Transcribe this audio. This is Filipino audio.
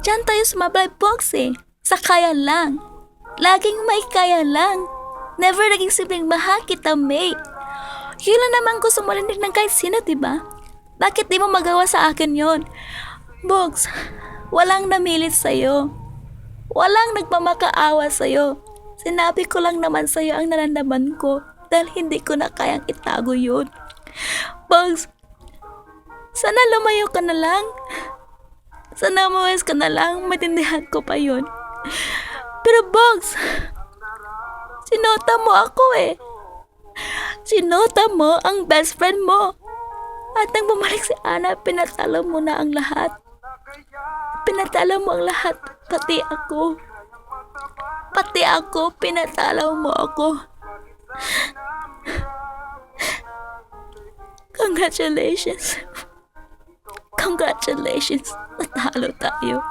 Diyan tayo sumablay box eh. Sa kaya lang. Laging may kaya lang. Never naging simpleng mahal kita, May. Yun lang naman gusto mo rinig ng kahit sino, diba? Bakit di mo magawa sa akin yon? Box, walang namilit sa'yo. Walang nagmamakaawa sa'yo. Sinabi ko lang naman sa'yo ang naramdaman ko dahil hindi ko na kayang itago yun. Box, sana lumayo ka na lang. Sana umawas ka na lang, maintindihan ko pa yun. Pero Box, sinota mo ako eh. Sinota mo ang best friend mo. At nang bumalik si Ana, pinatalo mo na ang lahat. Pinatalo mo ang lahat, pati ako. Pati ako, pinatalo mo ako. Congratulations. Congratulations. Natalo tayo.